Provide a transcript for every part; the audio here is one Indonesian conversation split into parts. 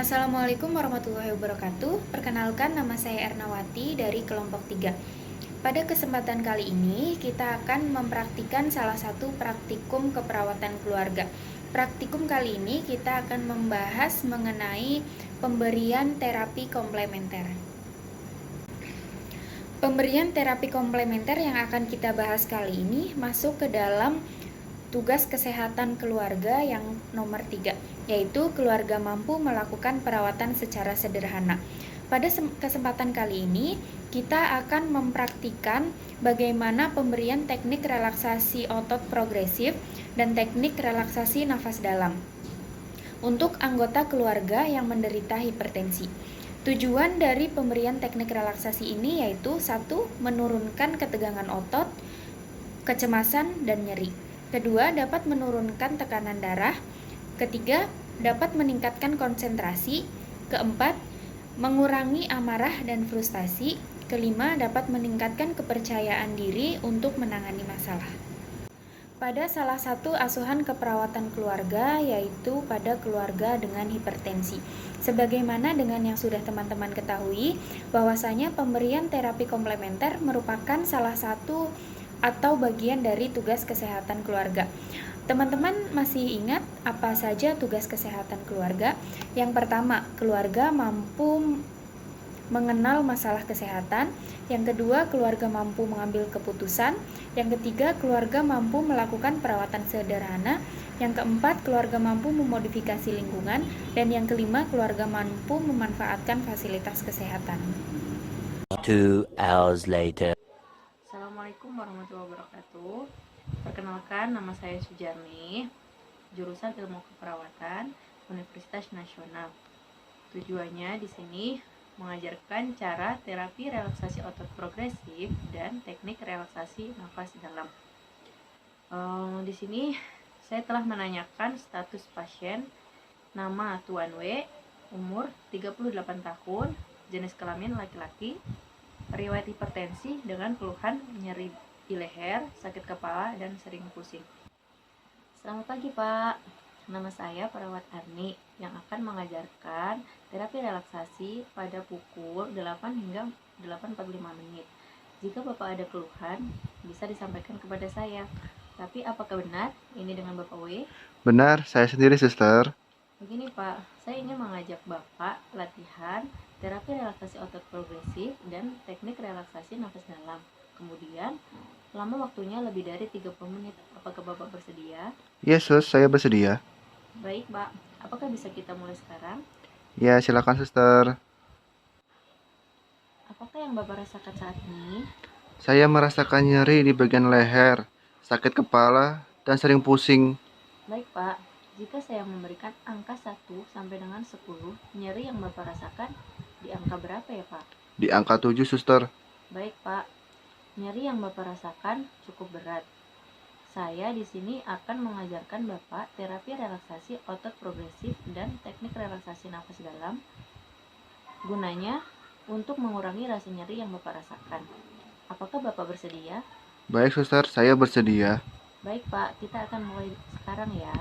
Assalamualaikum warahmatullahi wabarakatuh. Perkenalkan, nama saya Ernawati dari kelompok 3. Pada kesempatan kali ini, kita akan mempraktikkan salah satu praktikum keperawatan keluarga. Praktikum kali ini kita akan membahas mengenai pemberian terapi komplementer. Pemberian terapi komplementer yang akan kita bahas kali ini masuk ke dalam tugas kesehatan keluarga yang nomor 3, yaitu keluarga mampu melakukan perawatan secara sederhana. Pada kesempatan kali ini, kita akan mempraktikkan bagaimana pemberian teknik relaksasi otot progresif dan teknik relaksasi nafas dalam untuk anggota keluarga yang menderita hipertensi. Tujuan dari pemberian teknik relaksasi ini yaitu 1. Menurunkan ketegangan otot, kecemasan, dan nyeri. Kedua, dapat menurunkan tekanan darah. Ketiga, dapat meningkatkan konsentrasi. Keempat, mengurangi amarah dan frustasi. Kelima, dapat meningkatkan kepercayaan diri untuk menangani masalah. Pada salah satu asuhan keperawatan keluarga, yaitu pada keluarga dengan hipertensi. Sebagaimana dengan yang sudah teman-teman ketahui, bahwasanya pemberian terapi komplementer merupakan salah satu atau bagian dari tugas kesehatan keluarga. Teman-teman masih ingat apa saja tugas kesehatan keluarga? Yang pertama, keluarga mampu mengenal masalah kesehatan. Yang kedua, keluarga mampu mengambil keputusan. Yang ketiga, keluarga mampu melakukan perawatan sederhana. Yang keempat, keluarga mampu memodifikasi lingkungan. Dan yang kelima, keluarga mampu memanfaatkan fasilitas kesehatan. 2 hours later. Assalamualaikum warahmatullahi wabarakatuh. Perkenalkan, nama saya Sujarni, jurusan Ilmu Keperawatan, Universitas Nasional. Tujuannya di sini mengajarkan cara terapi relaksasi otot progresif dan teknik relaksasi nafas dalam. Di sini saya telah menanyakan status pasien, nama Tuan W, umur 38 tahun, jenis kelamin laki-laki, riwayat hipertensi dengan keluhan nyeri di leher, sakit kepala, dan sering pusing. Selamat pagi Pak, nama saya perawat Arni yang akan mengajarkan terapi relaksasi pada pukul 8 hingga 8.45 menit. Jika Bapak ada keluhan, bisa disampaikan kepada saya. Tapi apakah benar ini dengan Bapak W? Benar, saya sendiri, Suster. Begini Pak, saya ingin mengajak Bapak latihan terapi relaksasi otot progresif dan teknik relaksasi nafas dalam. Kemudian, lama waktunya lebih dari 30 menit. Apakah Bapak bersedia? Yesus, saya bersedia. Baik Pak, apakah bisa kita mulai sekarang? Ya, silakan, Suster. Apakah yang Bapak rasakan saat ini? Saya merasakan nyeri di bagian leher, sakit kepala, dan sering pusing. Baik Pak, jika saya memberikan angka 1 sampai dengan 10, nyeri yang Bapak rasakan di angka berapa ya Pak? Di angka 7, Suster. Baik Pak, nyeri yang Bapak rasakan cukup berat. Saya di sini akan mengajarkan Bapak terapi relaksasi otot progresif dan teknik relaksasi nafas dalam. Gunanya untuk mengurangi rasa nyeri yang Bapak rasakan. Apakah Bapak bersedia? Baik, Suster, saya bersedia. Baik Pak, kita akan mulai sekarang ya.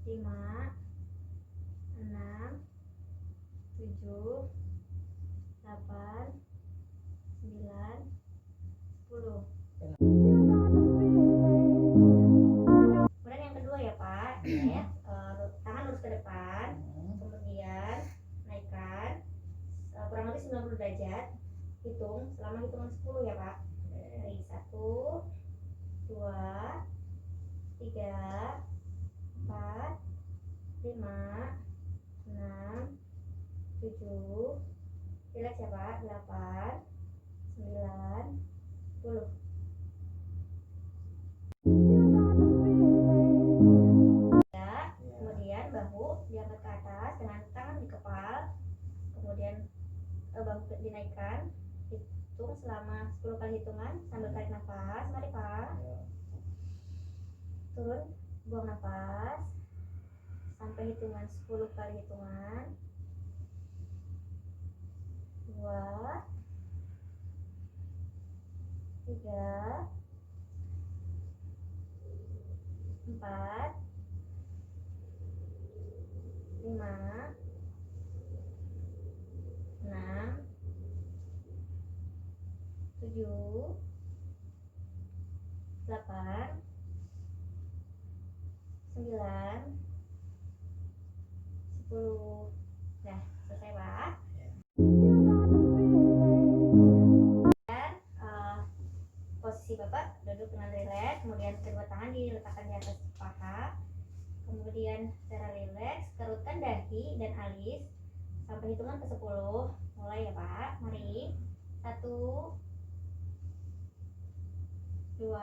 Lima, enam, tujuh, delapan, sembilan, 10. Kemudian yang kedua ya Pak, ya, tangan lurus ke depan, kemudian naikkan kurang lebih 90 derajat. Hitung selama hitungan 10 ya Pak. Dari 1, 2, 3, 4, 5, 6, 7, relax ya Pak, 8, 9, 10. Ya, kemudian bahu diangkat ke atas dengan tangan di kepal, kemudian bahu dinaikkan. Hitung selama 10 kali hitungan sambil tarik nafas. Mari Pak. Turun Buang nafas sampai hitungan 10 kali hitungan. 2, 3, 4, 5, 6, 7, 8, 9, 10. Nah, selesai Pak. Dan posisi Bapak duduk dengan rileks, kemudian kedua tangan diletakkan di atas paha. Kemudian secara rileks kerutkan dahi dan alis sampai hitungan ke 10. Mulai ya Pak. Mari. 1, 2,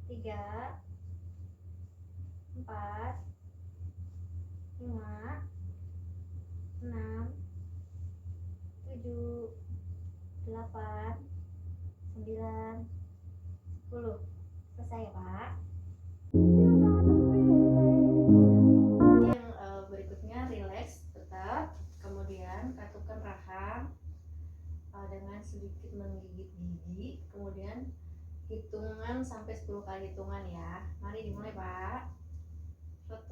3, 4, 5, 6, 7, 8, 9, 10. Selesai ya Pak. Yang berikutnya rileks tetap, kemudian katupkan rahang dengan sedikit menggigit gigi, kemudian hitungan sampai 10 kali hitungan ya. Mari dimulai Pak. 1,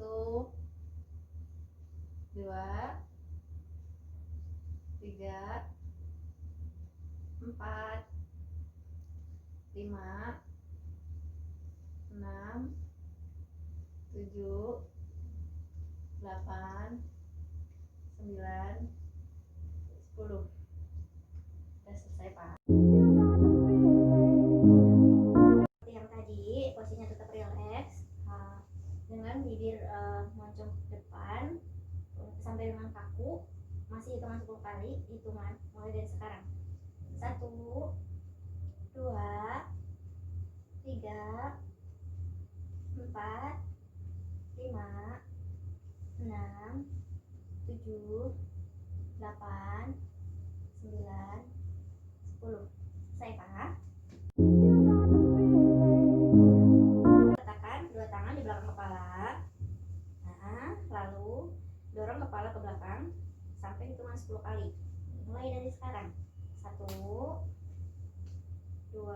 2, 3, 4, 5, 6, 7, 8, 9, 10. Sudah selesai Pak. Seperti yang tadi, posisinya tetap rileks dengan bibir moncong ke depan sampai dengan kaku. Masih hitungan 10 kali hitungan mulai dari sekarang. 1, 2, 3, 4, 5, 6, 7, 8, 9, 10. Selesai Pak. Letakkan kedua tangan di belakang kepala. Nah, lalu dorong kepala ke belakang sampai hitungan 10 kali. Mulai dari sekarang. 1, 2,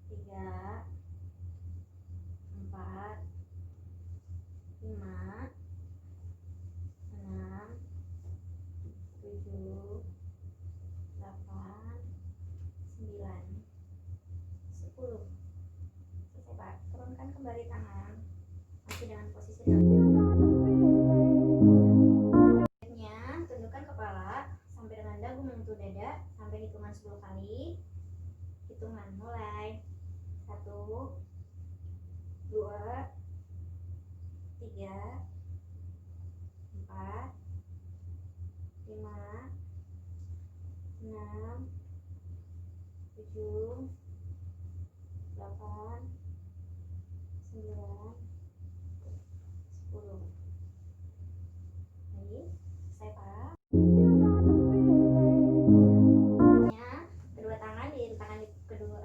3, 4, 5, 6, 7, 8, 9, 10. Selesai Pak. Turunkan kembali tangan masih dengan posisi selanjutnya. Tundukkan kepala sampai dengan dagu menyentuh dada sampai hitungan 10 kali. Hitungan mulai. 1, 2, 3, 4, 5, 6, 7, 8, 9, 10. Baik, selesai Pak. Kedua tangan diletakkan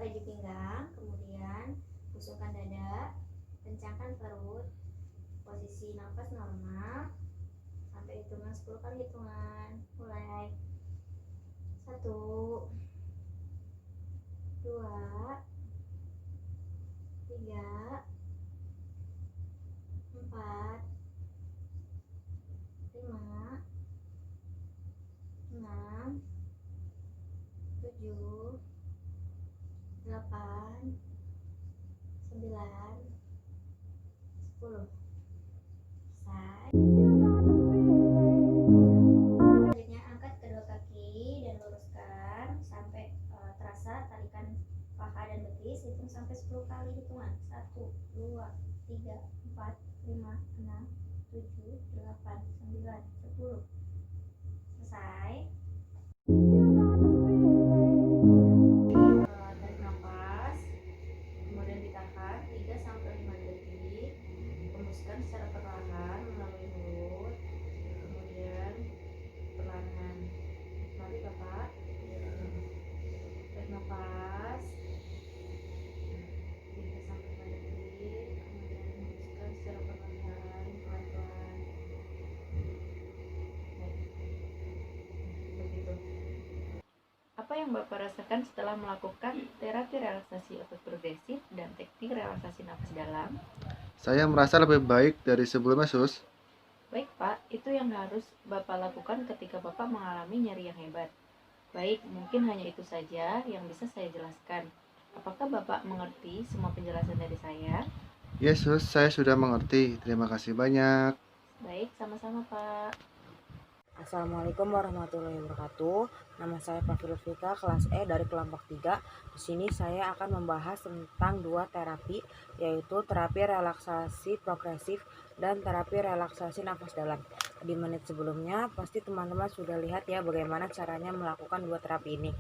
di pinggang, kemudian pusungkan dada, kencangkan perut, posisi nafas normal sampai hitungan 10 kali hitungan. Mulai. 1, 2, 3, 4, 5, 6, 7, 8, 9, 10. Selesai. Selanjutnya angkat kedua kaki dan luruskan sampai terasa tarikan paha dan betis. Hitung sampai 10 kali hitungan. 1, 2, 3, 4, 5, 6, 7, 8, 9, 10. Selesai. Tarik nafas, kemudian ditahan 3 sampai 5 detik. Hembuskan secara perlahan melalui mulut, kemudian perlahan. Mari Bapak. Tarik nafas, yang Bapak rasakan setelah melakukan terapi relaksasi otot progresif dan teknik relaksasi nafas dalam? Saya merasa lebih baik dari sebelumnya, Sus. Baik Pak, itu yang harus Bapak lakukan ketika Bapak mengalami nyeri yang hebat. Baik, mungkin hanya itu saja yang bisa saya jelaskan. Apakah Bapak mengerti semua penjelasan dari saya? Yesus, saya sudah mengerti. Terima kasih banyak. Baik, sama-sama Pak. Assalamualaikum warahmatullahi wabarakatuh. Nama saya Fafil Fika, kelas E dari kelompok 3. Di sini saya akan membahas tentang dua terapi, yaitu terapi relaksasi progresif dan terapi relaksasi nafas dalam. Di menit sebelumnya, pasti teman-teman sudah lihat ya bagaimana caranya melakukan dua terapi ini.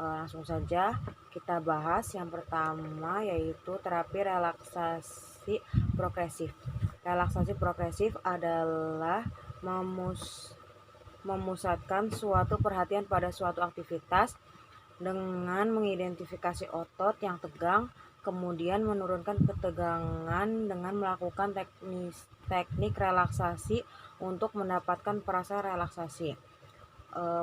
Langsung saja kita bahas yang pertama, yaitu terapi relaksasi progresif. Relaksasi progresif adalah memusatkan suatu perhatian pada suatu aktivitas dengan mengidentifikasi otot yang tegang, kemudian menurunkan ketegangan dengan melakukan teknik relaksasi untuk mendapatkan perasaan relaksasi.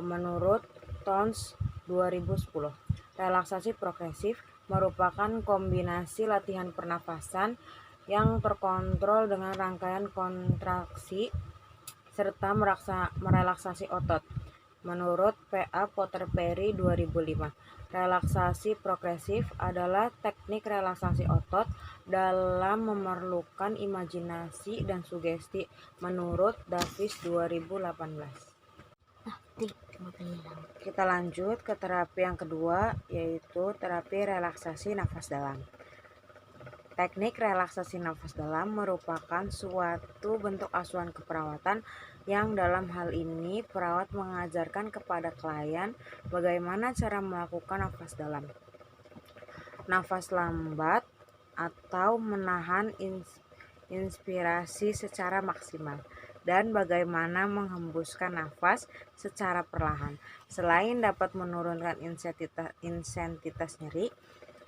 Menurut Towns 2010, relaksasi progresif merupakan kombinasi latihan pernafasan yang terkontrol dengan rangkaian kontraksi serta merelaksasi otot. Menurut P.A. Potter Perry 2005, relaksasi progresif adalah teknik relaksasi otot dalam memerlukan imajinasi dan sugesti. Menurut Davis 2018. Kita lanjut ke terapi yang kedua, yaitu terapi relaksasi nafas dalam. Teknik relaksasi nafas dalam merupakan suatu bentuk asuhan keperawatan yang dalam hal ini perawat mengajarkan kepada klien bagaimana cara melakukan nafas dalam, nafas lambat, atau menahan inspirasi secara maksimal, dan bagaimana menghembuskan nafas secara perlahan. Selain dapat menurunkan intensitas nyeri,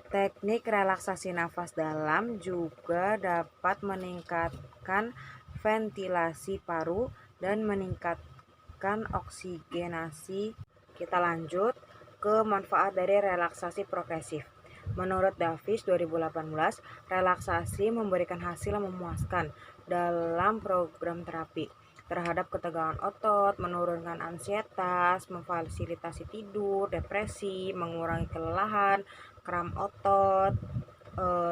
teknik relaksasi nafas dalam juga dapat meningkatkan ventilasi paru dan meningkatkan oksigenasi. Kita lanjut ke manfaat dari relaksasi progresif. Menurut Davis 2018, relaksasi memberikan hasil yang memuaskan dalam program terapi terhadap ketegangan otot, menurunkan ansietas, memfasilitasi tidur, depresi, mengurangi kelelahan, kram otot,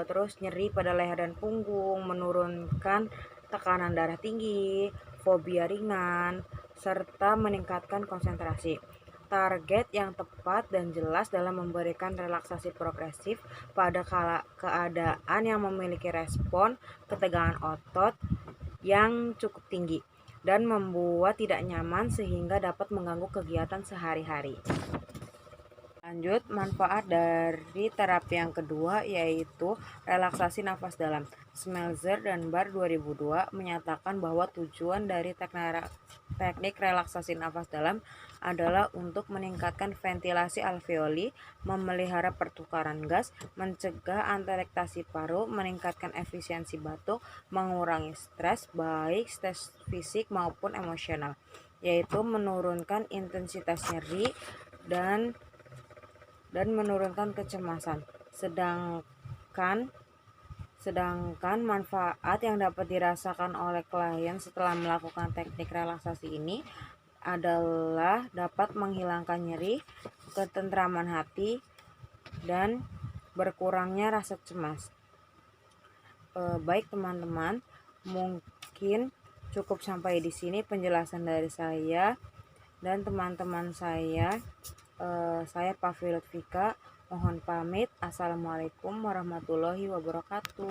terus nyeri pada leher dan punggung, menurunkan tekanan darah tinggi, fobia ringan, serta meningkatkan konsentrasi. Target yang tepat dan jelas dalam memberikan relaksasi progresif pada keadaan yang memiliki respon ketegangan otot yang cukup tinggi dan membuat tidak nyaman sehingga dapat mengganggu kegiatan sehari-hari. Lanjut, manfaat dari terapi yang kedua, yaitu relaksasi nafas dalam. Smeltzer dan Barr 2002 menyatakan bahwa tujuan dari teknik relaksasi nafas dalam adalah untuk meningkatkan ventilasi alveoli, memelihara pertukaran gas, mencegah antelektazi paru, meningkatkan efisiensi batuk, mengurangi stres, baik stres fisik maupun emosional, yaitu menurunkan intensitas nyeri dan menurunkan kecemasan. Sedangkan manfaat yang dapat dirasakan oleh klien setelah melakukan teknik relaksasi ini adalah dapat menghilangkan nyeri, ketentraman hati, dan berkurangnya rasa cemas. Baik teman-teman, mungkin cukup sampai di sini penjelasan dari saya dan teman-teman saya. Saya Pavil Lutfika, mohon pamit. Assalamualaikum warahmatullahi wabarakatuh.